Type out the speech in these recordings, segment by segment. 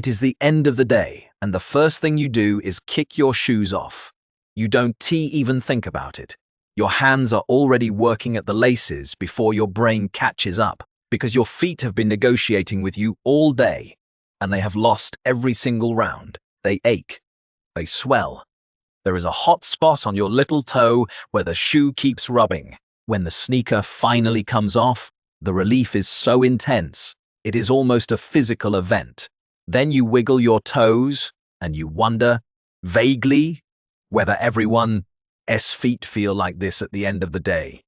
It is the end of the day, and the first thing you do is kick your shoes off. You don't even think about it. Your hands are already working at the laces before your brain catches up, because your feet have been negotiating with you all day, and they have lost every single round. They ache. They swell. There is a hot spot on your little toe where the shoe keeps rubbing. When the sneaker finally comes off, the relief is so intense, it is almost a physical event. Then you wiggle your toes, and you wonder, vaguely, whether everyone's feet feel like this at the end of the day.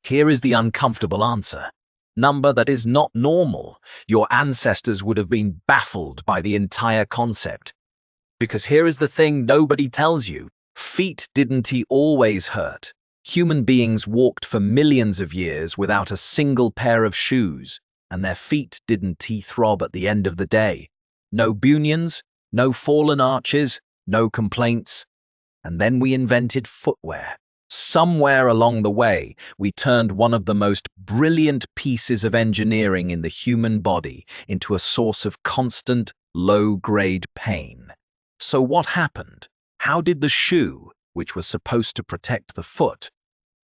Here is the uncomfortable answer. Number that is not normal. Your ancestors would have been baffled by the entire concept. Because here is the thing nobody tells you. Feet didn't always hurt. Human beings walked for millions of years without a single pair of shoes, and their feet didn't throb at the end of the day. No bunions, no fallen arches, no complaints. And then we invented footwear. Somewhere along the way, we turned one of the most brilliant pieces of engineering in the human body into a source of constant, low-grade pain. So what happened? How did the shoe, which was supposed to protect the foot,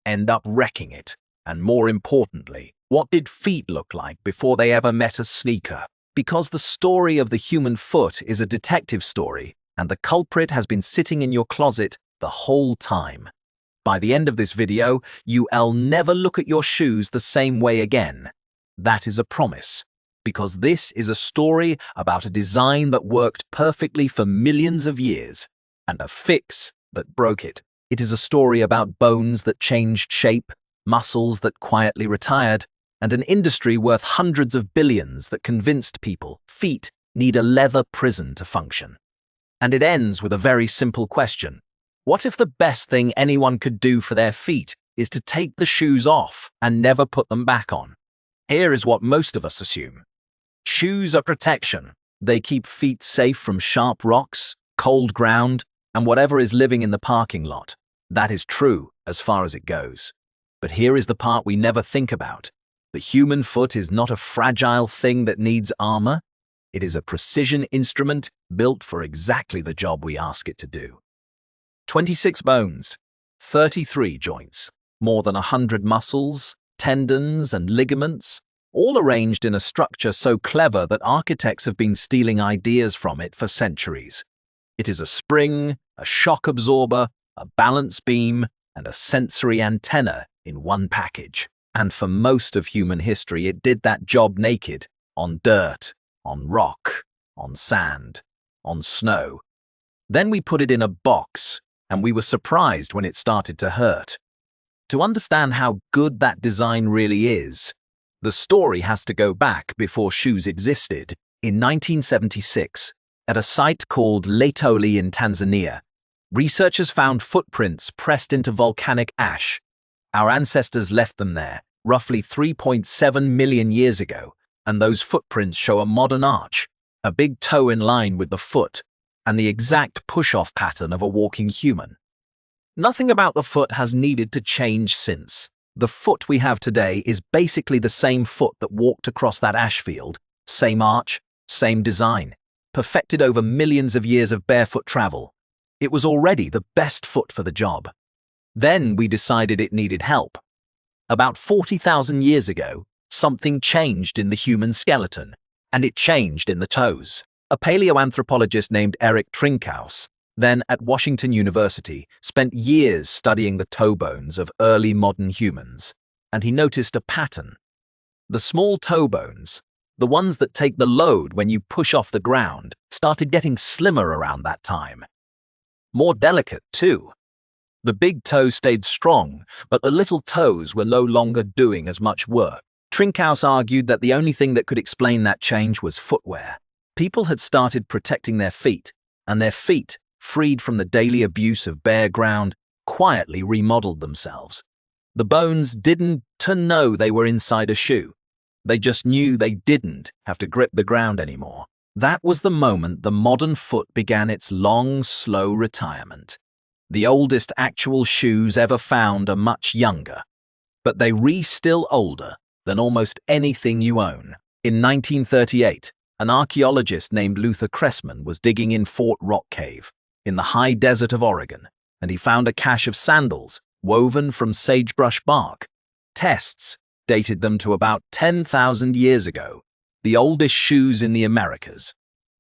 end up wrecking it? And more importantly, what did feet look like before they ever met a sneaker? Because the story of the human foot is a detective story, and the culprit has been sitting in your closet the whole time. By the end of this video, you'll never look at your shoes the same way again. That is a promise, because this is a story about a design that worked perfectly for millions of years, and a fix that broke it. It is a story about bones that changed shape, muscles that quietly retired, and an industry worth hundreds of billions that convinced people feet need a leather prison to function. And it ends with a very simple question. What if the best thing anyone could do for their feet is to take the shoes off and never put them back on? Here is what most of us assume. Shoes are protection. They keep feet safe from sharp rocks, cold ground, and whatever is living in the parking lot. That is true as far as it goes. But here is the part we never think about. The human foot is not a fragile thing that needs armor. It is a precision instrument built for exactly the job we ask it to do. 26 bones, 33 joints, more than 100 muscles, tendons, and ligaments, all arranged in a structure so clever that architects have been stealing ideas from it for centuries. It is a spring, a shock absorber, a balance beam, and a sensory antenna in one package. And for most of human history, it did that job naked, on dirt, on rock, on sand, on snow. Then we put it in a box, and we were surprised when it started to hurt. To understand how good that design really is, the story has to go back before shoes existed. In 1976, at a site called Laetoli in Tanzania, researchers found footprints pressed into volcanic ash. Our ancestors left them there, roughly 3.7 million years ago, and those footprints show a modern arch, a big toe in line with the foot, and the exact push-off pattern of a walking human. Nothing about the foot has needed to change since. The foot we have today is basically the same foot that walked across that ash field, same arch, same design, perfected over millions of years of barefoot travel. It was already the best foot for the job. Then we decided it needed help. About 40,000 years ago, something changed in the human skeleton, and it changed in the toes. A paleoanthropologist named Eric Trinkhaus, then at Washington University, spent years studying the toe bones of early modern humans, and he noticed a pattern. The small toe bones, the ones that take the load when you push off the ground, started getting slimmer around that time. More delicate, too. The big toe stayed strong, but the little toes were no longer doing as much work. Trinkhaus argued that the only thing that could explain that change was footwear. People had started protecting their feet, and their feet, freed from the daily abuse of bare ground, quietly remodeled themselves. The bones didn't know they were inside a shoe. They just knew they didn't have to grip the ground anymore. That was the moment the modern foot began its long, slow retirement. The oldest actual shoes ever found are much younger, but they still older than almost anything you own. In 1938, An archaeologist named Luther Cressman was digging in Fort Rock Cave in the high desert of Oregon, and he found a cache of sandals woven from sagebrush-bark. Tests dated them to about 10,000 years ago, the oldest shoes in the Americas.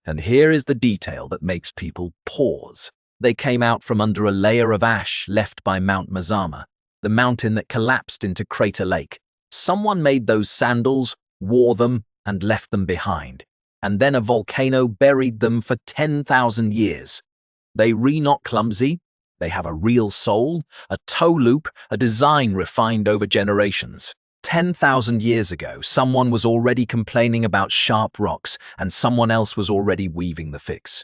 And here is the detail that makes people pause. They came out from under a layer of ash left by Mount Mazama, the mountain that collapsed into Crater Lake. Someone made those sandals, wore them, and left them behind. And then a volcano buried them for 10,000 years. They not clumsy. They have a real sole, a toe loop, a design refined over generations. 10,000 years ago, someone was already complaining about sharp rocks, and someone else was already weaving the fix.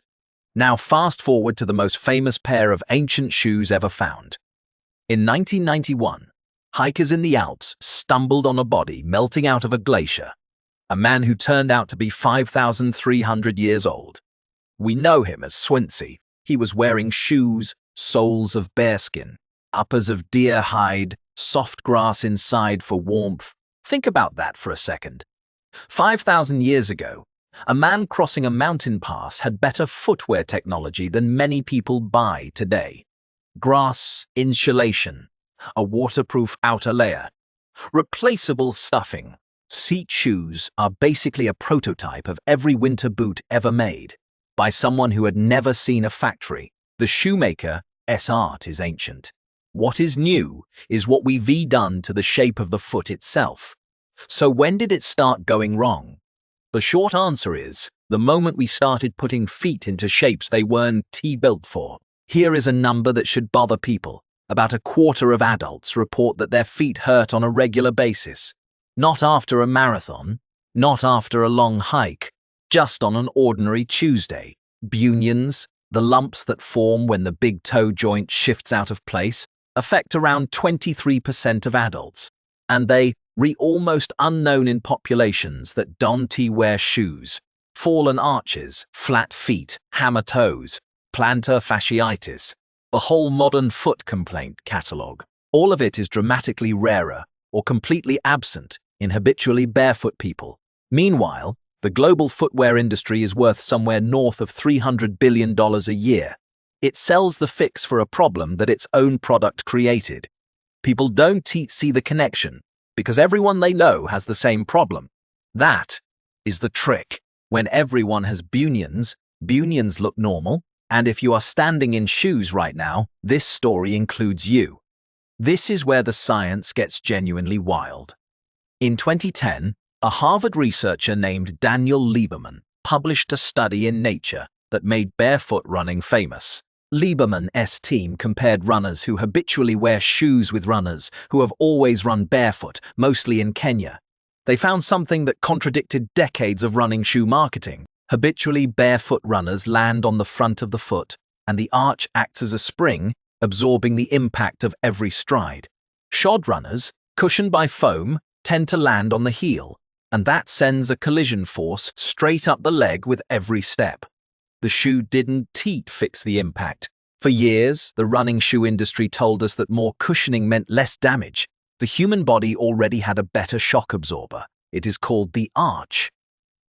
Now fast forward to the most famous pair of ancient shoes ever found. In 1991, hikers in the Alps stumbled on a body melting out of a glacier, a man who turned out to be 5,300 years old. We know him as Swincy. He was wearing shoes, soles of bearskin, uppers of deer hide, soft grass inside for warmth. Think about that for a second. 5,000 years ago, a man crossing a mountain pass had better footwear technology than many people buy today. Grass insulation, a waterproof outer layer, replaceable stuffing. Seat shoes are basically a prototype of every winter boot ever made by someone who had never seen a factory. The shoemaker's art is ancient. What is new is what we've done to the shape of the foot itself. So when did it start going wrong? The short answer is the moment we started putting feet into shapes they weren't built for. Here is a number that should bother people. About a quarter of adults report that their feet hurt on a regular basis. Not after a marathon, not after a long hike, just on an ordinary Tuesday. Bunions, the lumps that form when the big toe joint shifts out of place, affect around 23% of adults, and they almost unknown in populations that don't wear shoes. Fallen arches, flat feet, hammer toes, plantar fasciitis, the whole modern foot complaint catalogue. All of it is dramatically rarer or completely absent in habitually barefoot people. Meanwhile, the global footwear industry is worth somewhere north of $300 billion a year. It sells the fix for a problem that its own product created. People don't see the connection because everyone they know has the same problem. That is the trick. When everyone has bunions, bunions look normal, and if you are standing in shoes right now, this story includes you. This is where the science gets genuinely wild. In 2010, a Harvard researcher named Daniel Lieberman published a study in Nature that made barefoot running famous. Lieberman's team compared runners who habitually wear shoes with runners who have always run barefoot, mostly in Kenya. They found something that contradicted decades of running shoe marketing. Habitually barefoot runners land on the front of the foot, and the arch acts as a spring, absorbing the impact of every stride. Shod runners, cushioned by foam, tend to land on the heel, and that sends a collision force straight up the leg with every step. The shoe didn't fix the impact. For years, the running shoe industry told us that more cushioning meant less damage. The human body already had a better shock absorber. It is called the arch.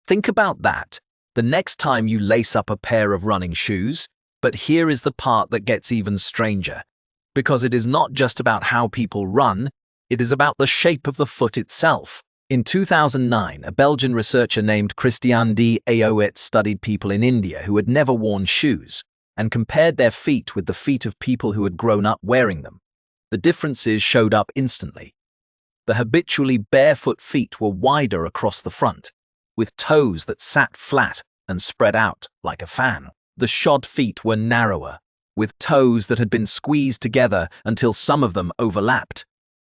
Think about that the next time you lace up a pair of running shoes. But here is the part that gets even stranger. Because it is not just about how people run, it is about the shape of the foot itself. In 2009, a Belgian researcher named Christian de Aoit studied people in India who had never worn shoes and compared their feet with the feet of people who had grown up wearing them. The differences showed up instantly. The habitually barefoot feet were wider across the front, with toes that sat flat and spread out like a fan. The shod feet were narrower, with toes that had been squeezed together until some of them overlapped.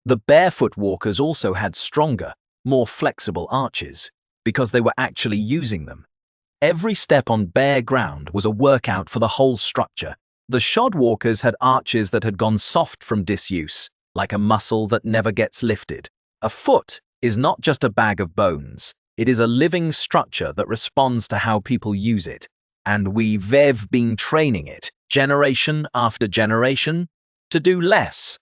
The barefoot walkers also had stronger, more flexible arches, because they were actually using them. Every step on bare ground was a workout for the whole structure. The shod walkers had arches that had gone soft from disuse, like a muscle that never gets lifted. A foot is not just a bag of bones. It is a living structure that responds to how people use it. And we've been training it, generation after generation, to do less.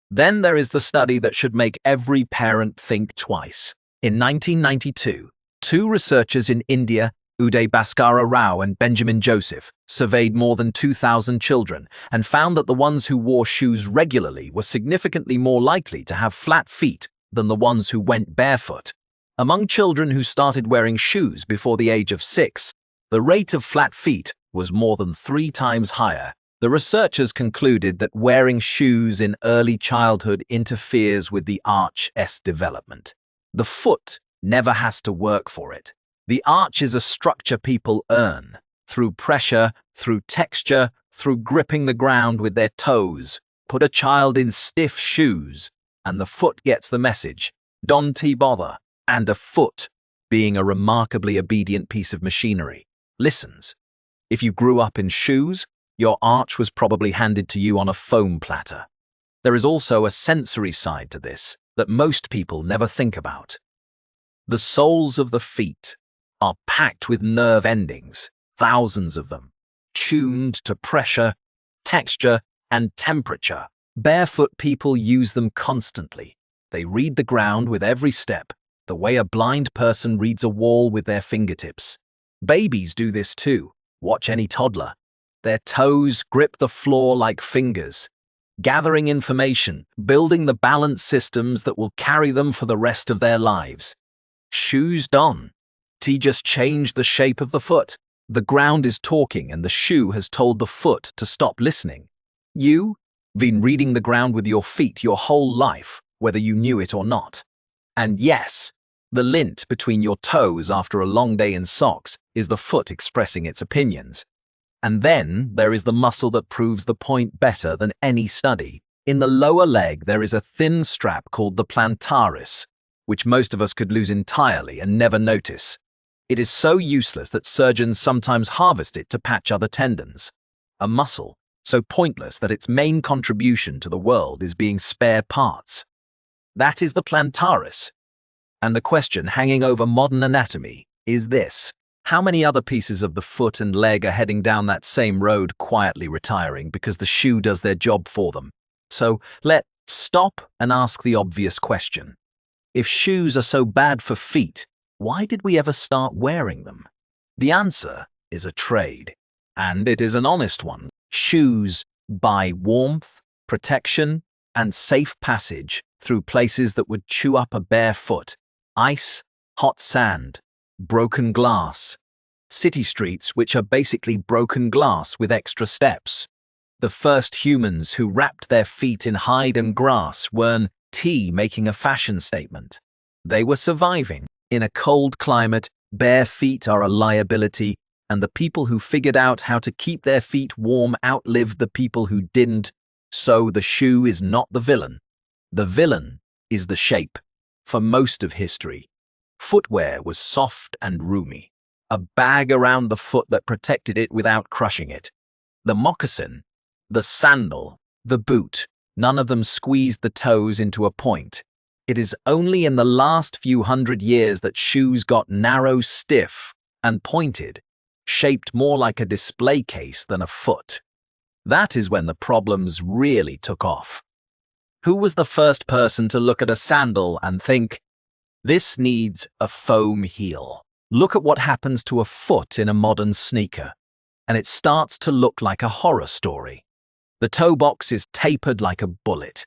Then there is the study that should make every parent think twice. In 1992, two researchers in India Uday Bhaskara Rao and Benjamin Joseph surveyed more than 2,000 children and found that the ones who wore shoes regularly were significantly more likely to have flat feet than the ones who went barefoot. Among children who started wearing shoes before the age of 6, the rate of flat feet was more than 3 times higher. The researchers concluded that wearing shoes in early childhood interferes with the arch's development. The foot never has to work for it. The arch is a structure people earn through pressure, through texture, through gripping the ground with their toes. Put a child in stiff shoes, and the foot gets the message. Don't bother. And a foot, being a remarkably obedient piece of machinery, listens. If you grew up in shoes, your arch was probably handed to you on a foam platter. There is also a sensory side to this that most people never think about. The soles of the feet are packed with nerve endings, thousands of them, tuned to pressure, texture, and temperature. Barefoot people use them constantly. They read the ground with every step, the way a blind person reads a wall with their fingertips. Babies do this too. Watch any toddler. Their toes grip the floor like fingers, gathering information, building the balance systems that will carry them for the rest of their lives. Shoes don't. T just changed the shape of the foot. The ground is talking and the shoe has told the foot to stop listening. You've been reading the ground with your feet your whole life, whether you knew it or not. And yes, the lint between your toes after a long day in socks is the foot expressing its opinions. And then there is the muscle that proves the point better than any study. In the lower leg there is a thin strap called the plantaris, which most of us could lose entirely and never notice. It is so useless that surgeons sometimes harvest it to patch other tendons. A muscle so pointless that its main contribution to the world is being spare parts. That is the plantaris. And the question hanging over modern anatomy is this: how many other pieces of the foot and leg are heading down that same road quietly retiring because the shoe does their job for them? So let's stop and ask the obvious question. If shoes are so bad for feet, why did we ever start wearing them? The answer is a trade, and it is an honest one. Shoes buy warmth, protection, and safe passage through places that would chew up a bare foot. Ice, hot sand, broken glass. City streets which are basically broken glass with extra steps. The first humans who wrapped their feet in hide and grass weren't making a fashion statement. They were surviving. In a cold climate, bare feet are a liability, and the people who figured out how to keep their feet warm outlived the people who didn't. So the shoe is not the villain. The villain is the shape. For most of history, footwear was soft and roomy, a bag around the foot that protected it without crushing it. The moccasin, the sandal, the boot, none of them squeezed the toes into a point. It is only in the last few hundred years that shoes got narrow, stiff, and pointed, shaped more like a display case than a foot. That is when the problems really took off. Who was the first person to look at a sandal and think, this needs a foam heel? Look at what happens to a foot in a modern sneaker, and it starts to look like a horror story. The toe box is tapered like a bullet.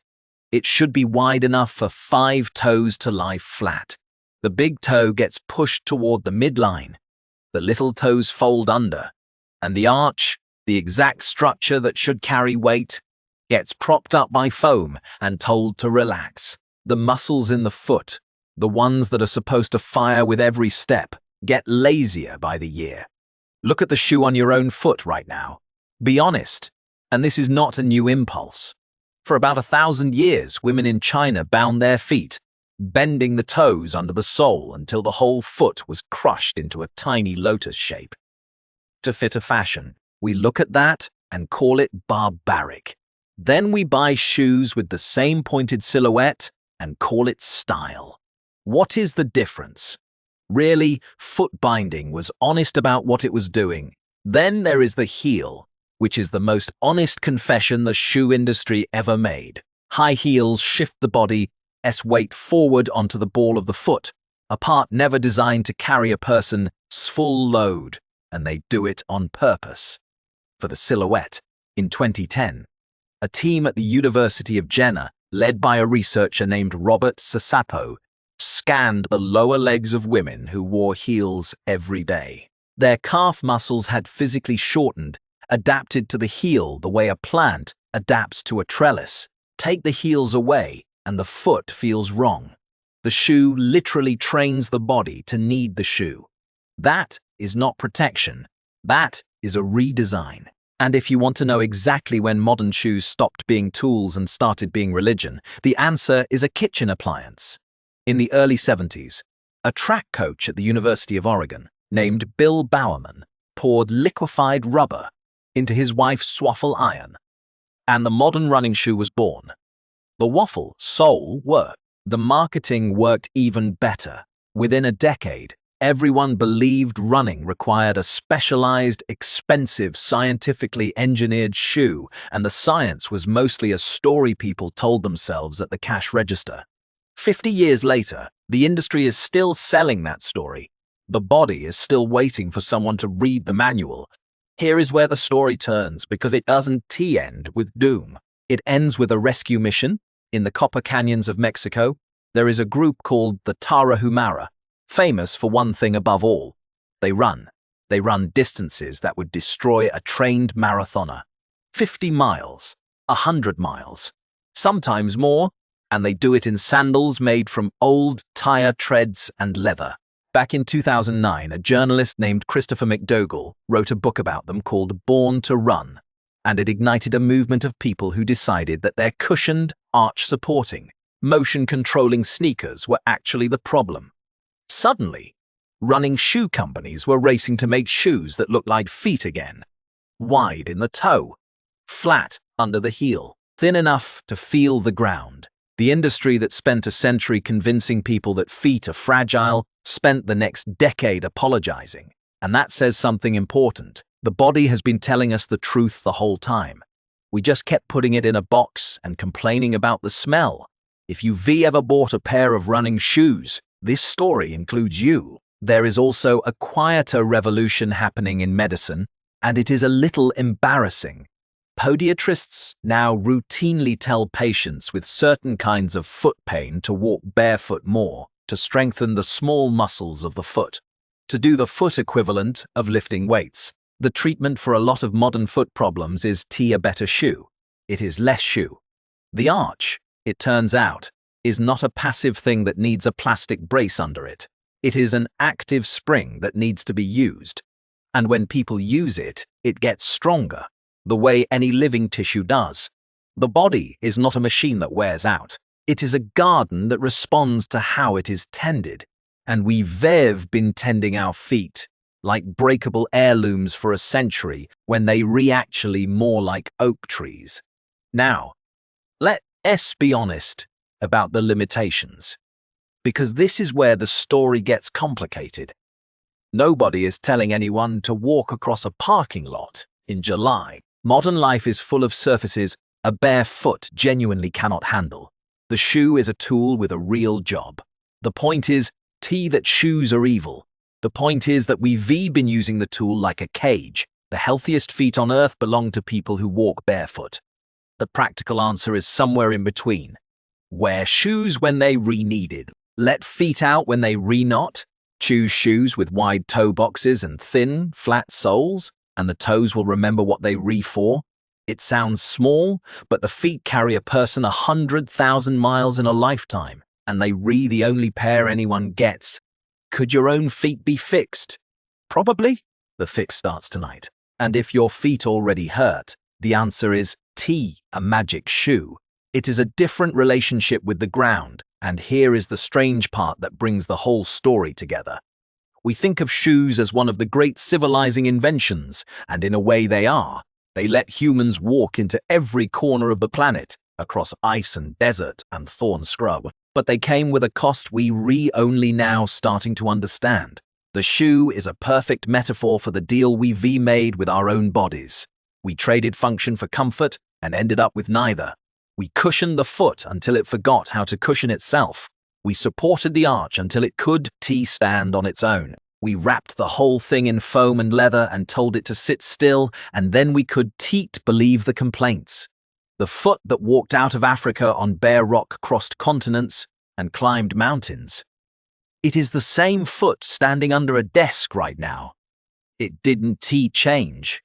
It should be wide enough for 5 toes to lie flat. The big toe gets pushed toward the midline. The little toes fold under, and the arch, the exact structure that should carry weight, gets propped up by foam and told to relax. The muscles in the foot, the ones that are supposed to fire with every step, get lazier by the year. Look at the shoe on your own foot right now. Be honest, and this is not a new impulse. For about 1,000 years, women in China bound their feet, bending the toes under the sole until the whole foot was crushed into a tiny lotus shape. To fit a fashion, we look at that and call it barbaric. Then we buy shoes with the same pointed silhouette and call it style. What is the difference? Really, foot binding was honest about what it was doing. Then there is the heel, which is the most honest confession the shoe industry ever made. High heels shift the body's weight forward onto the ball of the foot, a part never designed to carry a person full load, and they do it on purpose. For the silhouette, in 2010, a team at the University of Jena, led by a researcher named Robert Sasapo, scanned the lower legs of women who wore heels every day. Their calf muscles had physically shortened, adapted to the heel the way a plant adapts to a trellis. Take the heels away, and the foot feels wrong. The shoe literally trains the body to need the shoe. That is not protection. That is a redesign. And if you want to know exactly when modern shoes stopped being tools and started being religion, the answer is a kitchen appliance. In the early 70s, a track coach at the University of Oregon, named Bill Bowerman, poured liquefied rubber into his wife's swaffle iron, and the modern running shoe was born. The waffle sole worked. The marketing worked even better. Within a decade, everyone believed running required a specialized, expensive, scientifically engineered shoe, and the science was mostly a story people told themselves at the cash register. 50 years later, the industry is still selling that story. The body is still waiting for someone to read the manual. Here is where the story turns, because it doesn't end with doom. It ends with a rescue mission. In the Copper Canyons of Mexico, there is a group called the Tarahumara, famous for one thing above all. They run. They run distances that would destroy a trained marathoner. 50 miles, 100 miles, sometimes more, and they do it in sandals made from old tire treads and leather. Back in 2009, a journalist named Christopher McDougall wrote a book about them called Born to Run, and it ignited a movement of people who decided that their cushioned, arch-supporting, motion-controlling sneakers were actually the problem. Suddenly, running shoe companies were racing to make shoes that looked like feet again. Wide in the toe, flat under the heel, thin enough to feel the ground. The industry that spent a century convincing people that feet are fragile spent the next decade apologizing. And that says something important. The body has been telling us the truth the whole time. We just kept putting it in a box and complaining about the smell. If you've ever bought a pair of running shoes, this story includes you. There is also a quieter revolution happening in medicine, and it is a little embarrassing. Podiatrists now routinely tell patients with certain kinds of foot pain to walk barefoot more, to strengthen the small muscles of the foot, to do the foot equivalent of lifting weights. The treatment for a lot of modern foot problems is a better shoe. It is less shoe. The arch, it turns out, is not a passive thing that needs a plastic brace under it. It is an active spring that needs to be used. And when people use it, it gets stronger, the way any living tissue does. The body is not a machine that wears out. It is a garden that responds to how it is tended. And we've been tending our feet like breakable heirlooms for a century when they actually more like oak trees. Now, let's be honest about the limitations, because this is where the story gets complicated. Nobody is telling anyone to walk across a parking lot in July. Modern life is full of surfaces a bare foot genuinely cannot handle. The shoe is a tool with a real job. The point is that shoes are evil. The point is that we've been using the tool like a cage. The healthiest feet on earth belong to people who walk barefoot. The practical answer is somewhere in between. Wear shoes when they needed. Let feet out when they not. Choose shoes with wide toe boxes and thin, flat soles, and the toes will remember what they for. It sounds small, but the feet carry a person 100,000 miles in a lifetime, and they the only pair anyone gets. Could your own feet be fixed? Probably. The fix starts tonight. And if your feet already hurt, the answer is a magic shoe. It is a different relationship with the ground, and here is the strange part that brings the whole story together. We think of shoes as one of the great civilizing inventions, and in a way they are. They let humans walk into every corner of the planet, across ice and desert and thorn scrub. But they came with a cost we only now starting to understand. The shoe is a perfect metaphor for the deal we made with our own bodies. We traded function for comfort and ended up with neither. We cushioned the foot until it forgot how to cushion itself. We supported the arch until it could stand on its own. We wrapped the whole thing in foam and leather and told it to sit still, and then we could believe the complaints. The foot that walked out of Africa on bare rock crossed continents and climbed mountains. It is the same foot standing under a desk right now. It didn't change.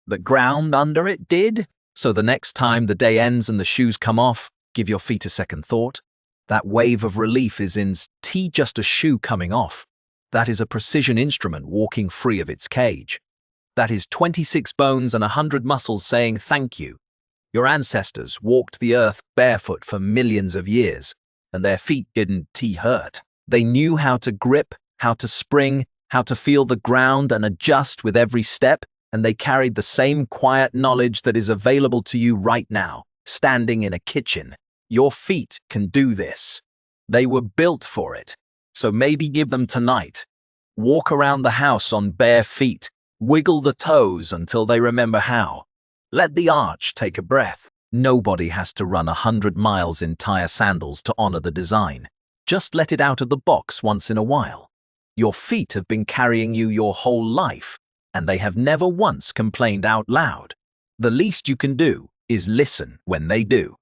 The ground under it did. So the next time the day ends and the shoes come off, give your feet a second thought. That wave of relief is in just a shoe coming off. That is a precision instrument walking free of its cage. That is 26 bones and 100 muscles saying thank you. Your ancestors walked the earth barefoot for millions of years, and their feet didn't hurt. They knew how to grip, how to spring, how to feel the ground and adjust with every step, and they carried the same quiet knowledge that is available to you right now, standing in a kitchen. Your feet can do this. They were built for it. So maybe give them tonight. Walk around the house on bare feet. Wiggle the toes until they remember how. Let the arch take a breath. Nobody has to run 100 miles in tire sandals to honor the design. Just let it out of the box once in a while. Your feet have been carrying you your whole life, and they have never once complained out loud. The least you can do is listen when they do.